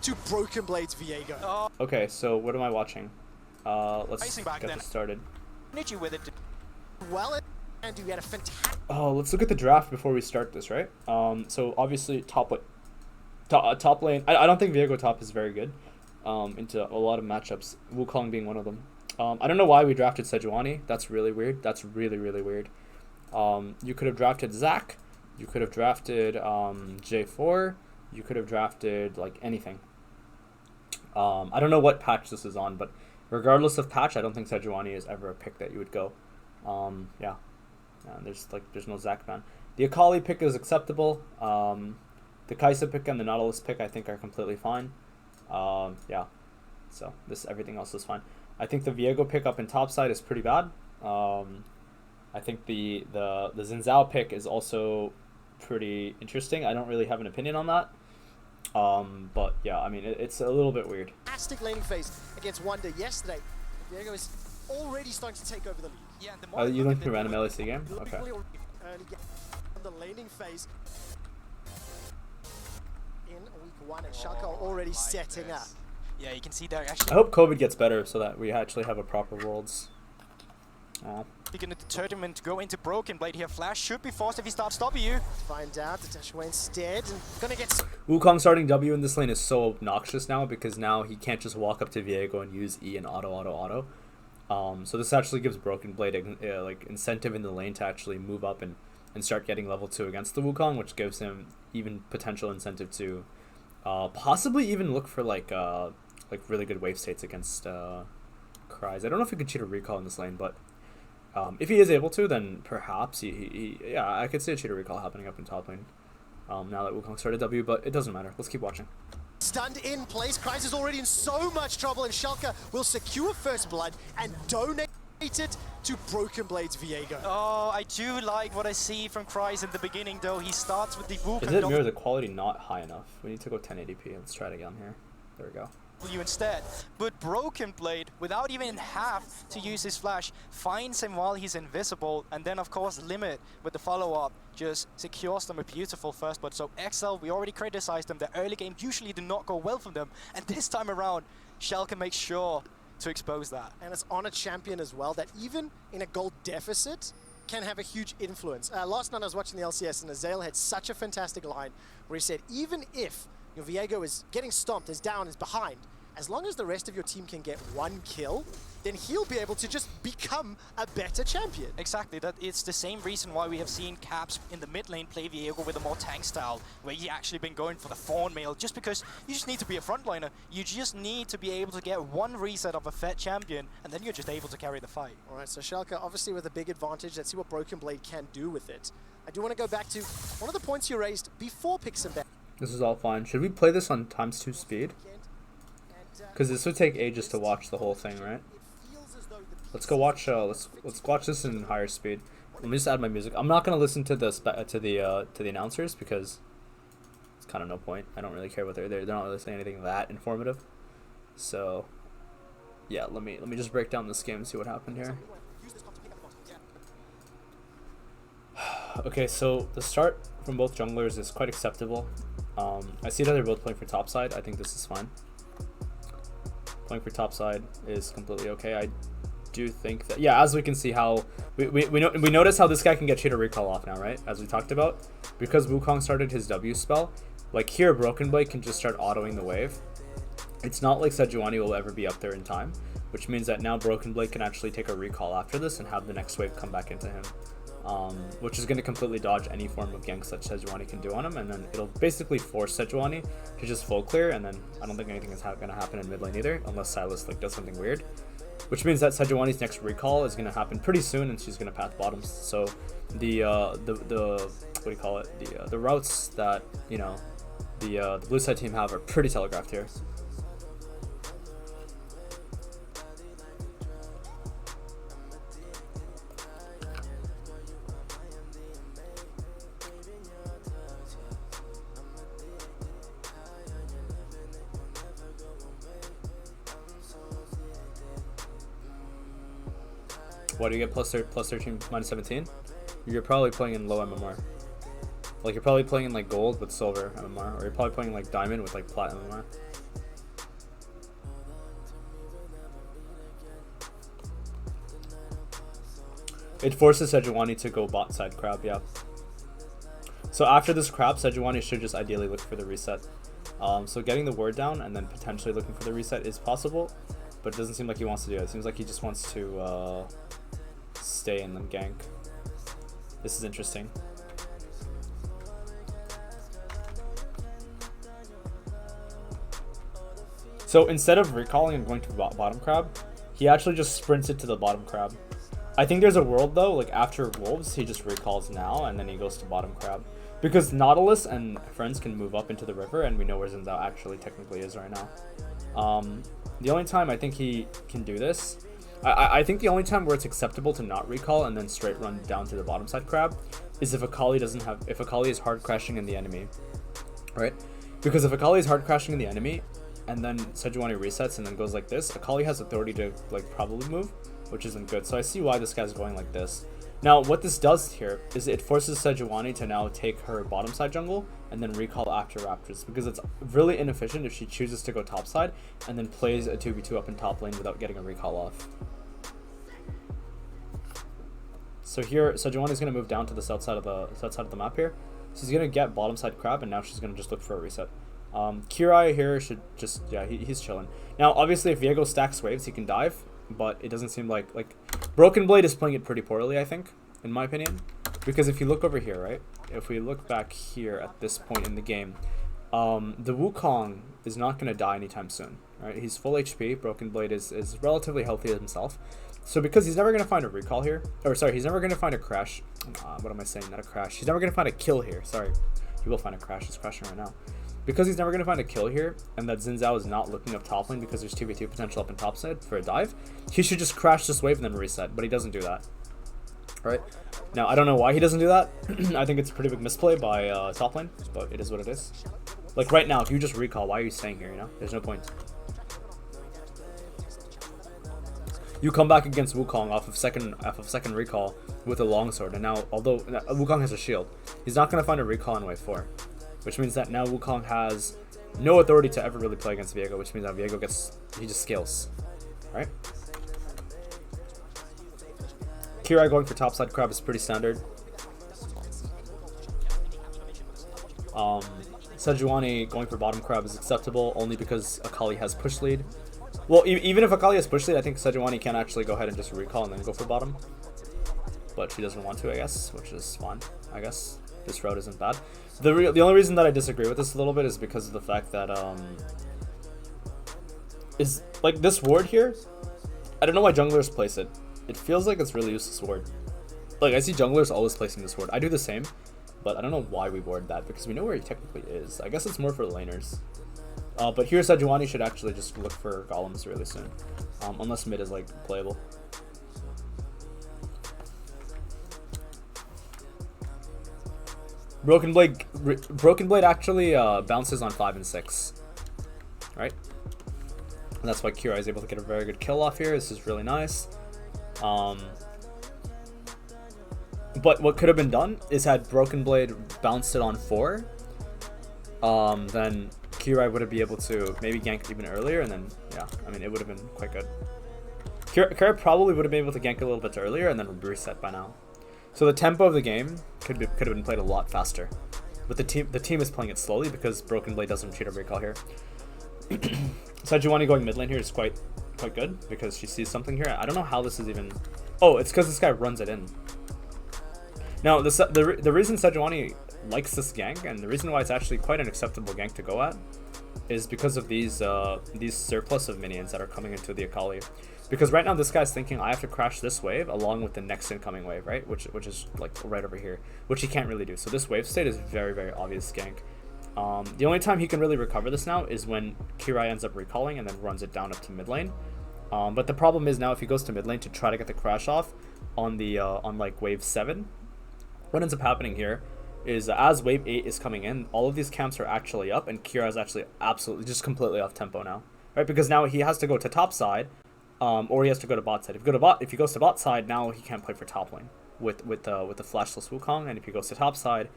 to Broken Blade's Viego. Oh, Okay, so what am I watching? Let's Racing back get then. this started. Ninja with it. Well, and we had a fantastic Oh, let's look at the draft before we start this, right? So obviously top lane. I don't think Viego top is very good. Into a lot of matchups. Wukong being one of them. I don't know why we drafted Sejuani. That's really weird. That's really weird. You could have drafted Zac. You could have drafted J4. You could have drafted like anything. I don't know what patch this is on, but regardless of patch, I don't think Sejuani is ever a pick that you would go. Yeah. There's no Zac ban. The Akali pick is acceptable. The Kai'Sa pick and the Nautilus pick I think are completely fine. Yeah. So everything else is fine. I think the Viego pick up in topside is pretty bad. I think the Xin Zhao pick is also pretty interesting. I don't really have an opinion on that. But yeah, I mean it's a little bit weird. laning phase against Wonder yesterday. Viego is already starting to take over the lead. Yeah, and the more You linked the random LEC game? He'll be Okay. really early on the laning phase in week 1, and Schalke are already setting up. Yeah, you can see they're actually I hope COVID gets better so that we actually have a proper Worlds. going to deter him to go into Broken Blade here. Flash should be forced if he starts W. Find out that Dashaway instead, and gonna get Wukong starting W in this lane is so obnoxious now because now he can't just walk up to Viego and use E and auto. So this actually gives Broken Blade like incentive in the lane to actually move up and start getting level 2 against the Wukong, which gives him even potential incentive to possibly even look for like really good wave states against Cries. I don't know if he could cheat a recall in this lane, but if he is able to, then perhaps yeah, I could see a cheater recall happening up in top lane now that Wukong started W, but it doesn't matter. Let's keep watching. stunned in place. Kreis is already in so much trouble, and Schalke will secure first blood and donate it to Broken Blade's Viego. Oh, I do like what I see from Kreis in the beginning, though. He starts with the Wukong. Is it mirror the quality not high enough? We need to go 1080p. Let's try it again here. There we go. W instead, but Broken Blade, without even have to use his flash, finds him while he's invisible, and then of course Limit with the follow-up just secures them a beautiful first blood. So XL, we already criticized them, the early game usually do not go well for them, and this time around Schalke makes sure to expose that. And it's on a champion as well that even in a gold deficit can have a huge influence. Last night I was watching the LCS and Azael had such a fantastic line where he said, even if your Viego is getting stomped, is down, is behind, as long as the rest of your team can get one kill, then he'll be able to just become a better champion. Exactly, that it's the same reason why we have seen Caps in the mid lane play Viego with a more tank style, where he actually been going for the Fawn Mail, just because you just need to be a frontliner. You just need to be able to get one reset of a fed champion, and then you're just able to carry the fight. All right, so Schalke obviously with a big advantage. Let's see what Broken Blade can do with it. I do want to go back to one of the points you raised before picks and back. This is all fine. Should we play this on ×2 speed? Because this would take ages to watch the whole thing, right? Let's go watch. Let's watch this in higher speed. Let me just add my music. I'm not gonna listen to the announcers because it's kind of no point. I don't really care what they're not really saying anything that informative. So yeah, let me just break down this game and see what happened here. Okay, so the start from both junglers is quite acceptable. I see that they're both playing for topside. I think this is fine. Playing for topside is completely okay. I do think that, yeah, as we can see how we notice how this guy can get cheater recall off now, right? As we talked about, because Wukong started his W spell. Like here, Broken Blade can just start autoing the wave. It's not like Sejuani will ever be up there in time, which means that now Broken Blade can actually take a recall after this and have the next wave come back into him. Which is going to completely dodge any form of ganks that Sejuani can do on him, and then it'll basically force Sejuani to just full clear, and then I don't think anything is going to happen in mid lane either, unless Silas like does something weird, which means that Sejuani's next recall is going to happen pretty soon, and she's going to path bottoms. So the what do you call it? The routes that the blue side team have are pretty telegraphed here. What do you get plus 13 minus 17? You're probably playing in low MMR. Like you're probably playing in like gold with silver MMR, or you're probably playing like diamond with like platinum MMR. It forces Sejuani to go bot side crab, yeah. So after this crab, Sejuani should just ideally look for the reset. So getting the ward down and then potentially looking for the reset is possible, but it doesn't seem like he wants to do it. It seems like he just wants to stay and then gank. This is interesting. So instead of recalling and going to bottom crab, he actually just sprints it to the bottom crab. I think there's a world though, like after Wolves, he just recalls now and then he goes to bottom crab. Because Nautilus and friends can move up into the river and we know where Xin Zhao actually technically is right now. The only time I think he can do this, I think the only time where it's acceptable to not recall and then straight run down to the bottom side crab is if Akali if Akali is hard crashing in the enemy, right? Because if Akali is hard crashing in the enemy and then Sejuani resets and then goes like this, Akali has authority to like probably move, which isn't good. So I see why this guy's going like this. Now, what this does here is it forces Sejuani to now take her bottom side jungle and then recall after Raptors, because it's really inefficient if she chooses to go top side and then plays a 2v2 up in top lane without getting a recall off. So here, Sejuani is going to move down to the south side of the map here. So he's going to get bottom side crab, and now she's going to just look for a reset. Kirai here should just, yeah, he's chilling. Now, obviously, if Viego stacks waves, he can dive, but it doesn't seem like Broken Blade is playing it pretty poorly, I think, in my opinion. Because if you look over here, right, if we look back here at this point in the game, the Wukong is not going to die anytime soon, right? He's full HP. Broken Blade is relatively healthy himself. So because he's never going to find a recall here, or sorry, he's never going to find a crash. What am I saying? Not a crash. He's never going to find a kill here. Sorry. He will find a crash. He's crashing right now. Because he's never going to find a kill here, and that Xin Zhao is not looking up top lane because there's 2v2 potential up in top side for a dive, he should just crash this wave and then reset, but he doesn't do that. Right? Now, I don't know why he doesn't do that. I think it's a pretty big misplay by top lane, but it is what it is. Like right now, if you just recall, why are you staying here, you know? There's no point. You come back against Wukong off of second recall with a longsword, and now, although Wukong has a shield, he's not going to find a recall in wave 4. Which means that now Wukong has no authority to ever really play against Viego, which means that Viego he just scales. Right? Kirai going for topside crab is pretty standard. Sejuani going for bottom crab is acceptable only because Akali has push lead. Well, even if Akali has push lead, I think Sejuani can actually go ahead and just recall and then go for bottom. But she doesn't want to, I guess, which is fine, I guess. This route isn't bad. The only reason that I disagree with this a little bit is because of the fact that is like this ward here. I don't know why junglers place it. It feels like it's really useless ward. Like I see junglers always placing this ward. I do the same, but I don't know why we ward that because we know where he technically is. I guess it's more for the laners. But here Sejuani should actually just look for golems really soon, unless mid is like playable. Broken Blade actually bounces on 5 and 6, right? And that's why Kirai is able to get a very good kill off here. This is really nice. But what could have been done is had Broken Blade bounced it on 4, then Kirai would have been able to maybe gank even earlier, and then yeah, I mean it would have been quite good. Kirai probably would have been able to gank a little bit earlier and then reset by now. So the tempo of the game could have been played a lot faster, but the team is playing it slowly because Broken Blade doesn't cheat a recall here. Sejuani going mid lane here is quite good because she sees something here. I don't know how this is even. Oh, it's because this guy runs it in. Now the reason Sejuani likes this gank and the reason why it's actually quite an acceptable gank to go at is because of these surplus of minions that are coming into the Akali. Because right now this guy's thinking I have to crash this wave along with the next incoming wave, right? Which is like right over here, which he can't really do. So this wave state is very, very obvious gank. The only time he can really recover this now is when Kirai ends up recalling and then runs it down up to mid lane. But the problem is now if he goes to mid lane to try to get the crash off on the on like wave 7, what ends up happening here is as wave 8 is coming in, all of these camps are actually up and Kirai is actually absolutely just completely off tempo now, right? Because now he has to go to top side. Or he has to go to bot side. If he goes to bot side, now he can't play for top lane with the flashless Wukong. And if he goes to top side,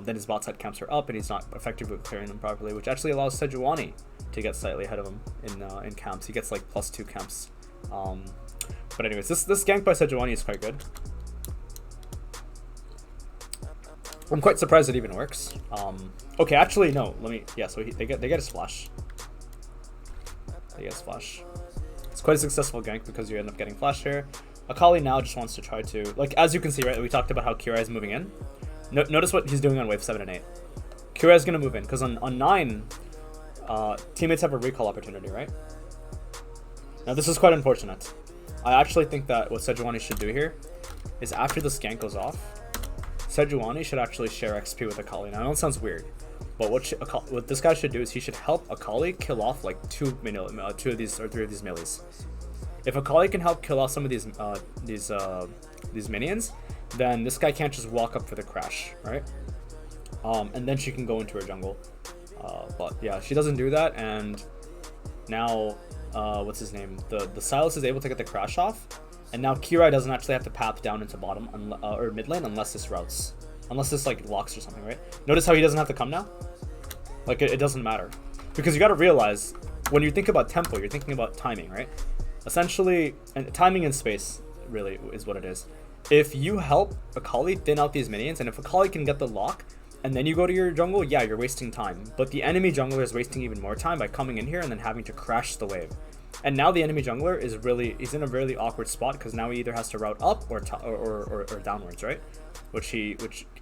then his bot side camps are up, and he's not effectively clearing them properly, which actually allows Sejuani to get slightly ahead of him in camps. He gets like +2 camps. But anyways, this gank by Sejuani is quite good. I'm quite surprised it even works. Okay, actually no. So they get a splash. They get a splash. It's quite a successful gank because you end up getting flash here. Akali now just wants to try to, like, as you can see, right, we talked about how Kirai is moving in. Notice what he's doing on wave 7 and 8. Kirai is going to move in, because on 9, teammates have a recall opportunity, right? Now this is quite unfortunate. I actually think that what Sejuani should do here is after this gank goes off, Sejuani should actually share XP with Akali. Now I know it sounds weird, but what this guy should do is he should help Akali kill off like 2 of these or 3 of these melees. If Akali can help kill off some of these minions, then this guy can't just walk up for the crash, right? And then she can go into her jungle. But yeah, she doesn't do that, and now what's his name? The Sylas is able to get the crash off, and now Kirai doesn't actually have to path down into bottom or mid lane unless this routes, unless this like locks or something, right? Notice how he doesn't have to come now. Like it doesn't matter, because you got to realize when you think about tempo, you're thinking about timing, right? Essentially, and timing and space really is what it is. If you help Akali thin out these minions, and if Akali can get the lock, and then you go to your jungle, yeah, you're wasting time. But the enemy jungler is wasting even more time by coming in here and then having to crash the wave. And now the enemy jungler he's in a really awkward spot, because now he either has to route up or downwards, right? Which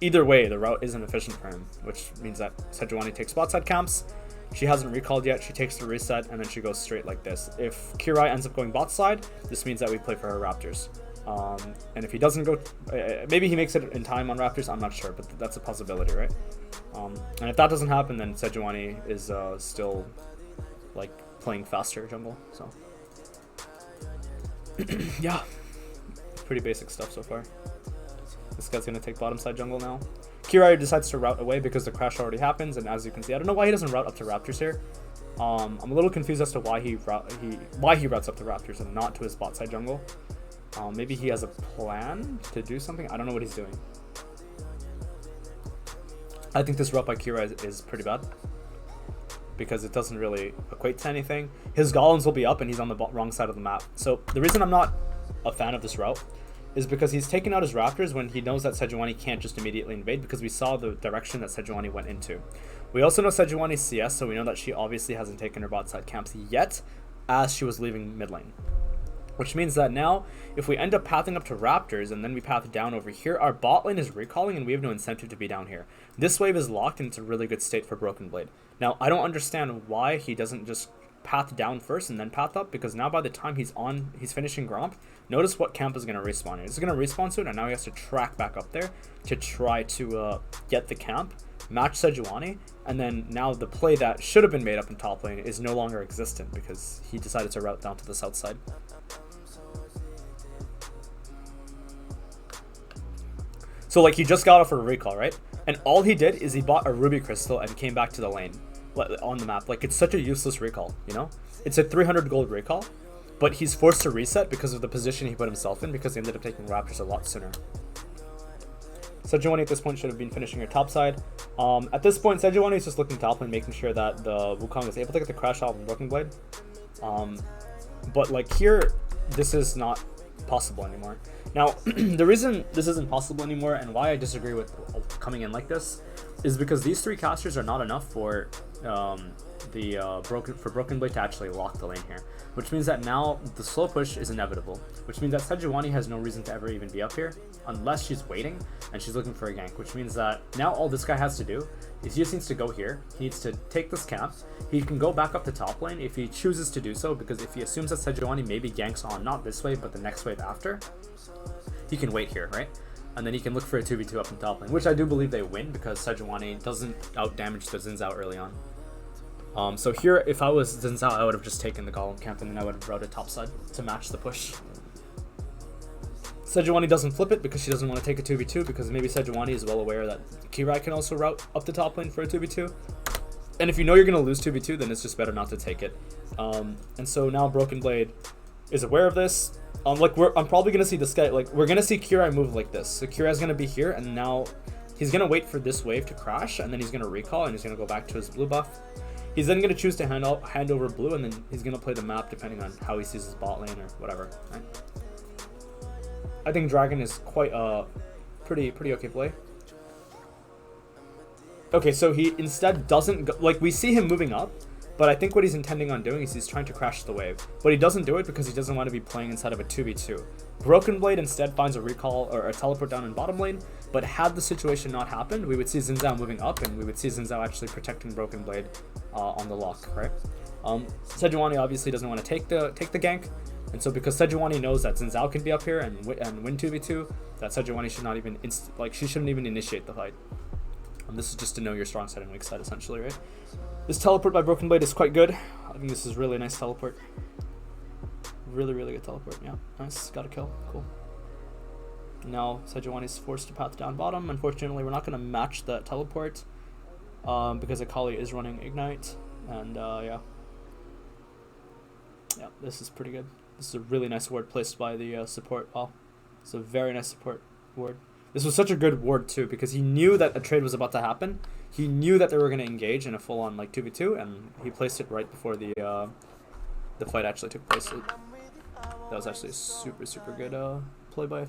either way, the route isn't efficient for him, which means that Sejuani takes bot side camps. She hasn't recalled yet, she takes the reset, and then she goes straight like this. If Kirai ends up going bot side, this means that we play for her Raptors. And if he doesn't go, maybe he makes it in time on Raptors, I'm not sure, but that's a possibility, right? And if that doesn't happen, then Sejuani is still like playing faster jungle, so yeah, pretty basic stuff so far. This guy's gonna take bottom side jungle now. Kirai decides to route away because the crash already happens, and as you can see, I don't know why he doesn't route up to Raptors here. I'm a little confused as to why he routes up to Raptors and not to his bot side jungle. Maybe he has a plan to do something. I don't know what he's doing. I think this route by Kirai is pretty bad, because it doesn't really equate to anything. His golems will be up and he's on the wrong side of the map. So the reason I'm not a fan of this route is because he's taking out his Raptors when he knows that Sejuani can't just immediately invade, because we saw the direction that Sejuani went into. We also know Sejuani's CS, so we know that she obviously hasn't taken her bot side camps yet as she was leaving mid lane. Which means that now, if we end up pathing up to Raptors and then we path down over here, our bot lane is recalling and we have no incentive to be down here. This wave is locked and it's a really good state for Broken Blade. Now, I don't understand why he doesn't just path down first and then path up, because now by the time he's finishing Gromp, notice what camp is going to respawn here. It's going to respawn soon, and now he has to track back up there to try to get the camp, match Sejuani, and then now the play that should have been made up in top lane is no longer existent because he decided to route down to the south side. So like he just got off a recall, right? And all he did is he bought a ruby crystal and came back to the lane on the map. Like, it's such a useless recall, you know? It's a 300 gold recall, but he's forced to reset because of the position he put himself in, because he ended up taking Raptors a lot sooner. Sejuani at this point should have been finishing her top side. At this point, Sejuani is just looking top lane, making sure that the Wukong is able to get the crash off of Broken Blade. But like here, this is not possible anymore. Now, the reason this isn't possible anymore and why I disagree with coming in like this is because these 3 casters are not enough for Broken Blade to actually lock the lane here, which means that now the slow push is inevitable, which means that Sejuani has no reason to ever even be up here unless she's waiting and she's looking for a gank, which means that now all this guy has to do is he just needs to go here, he needs to take this camp, he can go back up to top lane if he chooses to do so, because if he assumes that Sejuani maybe ganks on not this wave but the next wave after, he can wait here, right? And then he can look for a 2v2 up in top lane, which I do believe they win because Sejuani doesn't out-damage the Xin Zhao early on. So here, if I was Xin Zhao, I would have just taken the Golem camp and then I would have routed topside to match the push. Sejuani doesn't flip it because she doesn't want to take a 2v2, because maybe Sejuani is well aware that Kirai can also route up the top lane for a 2v2. And if you know you're going to lose 2v2, then it's just better not to take it. And so now Broken Blade is aware of this. I'm probably gonna see this guy, we're gonna see Kirai move like this. So Kirai's gonna be here, and now he's gonna wait for this wave to crash, and then he's gonna recall, and he's gonna go back to his blue buff. He's then gonna choose to hand over blue, and then he's gonna play the map depending on how he sees his bot lane or whatever. Right? I think Dragon is quite a pretty okay play. Okay, so he instead doesn't go, like we see him moving up, but I think what he's intending on doing is he's trying to crash the wave. But he doesn't do it because he doesn't want to be playing inside of a 2v2. Broken Blade instead finds a recall or a teleport down in bottom lane, but had the situation not happened, we would see Xin Zhao moving up and we would see Xin Zhao actually protecting Broken Blade on the lock, right? Sejuani obviously doesn't want to take the gank, and so because Sejuani knows that Xin Zhao can be up here and win 2v2, that Sejuani should not even she shouldn't even initiate the fight. This is just to know your strong side and weak side, essentially, right? This teleport by Broken Blade is quite good. I think this is really nice teleport. Really, really good teleport. Yeah, nice. Got a kill. Cool. Now Sejuani is forced to path down bottom. Unfortunately, we're not going to match the teleport because Akali is running Ignite. And yeah. Yeah, this is pretty good. This is a really nice ward placed by the support. Wow. It's a very nice support ward. This was such a good ward too because he knew that a trade was about to happen. He knew that they were going to engage in a full-on like 2v2, and he placed it right before the fight actually took place. That was actually a super, super good play by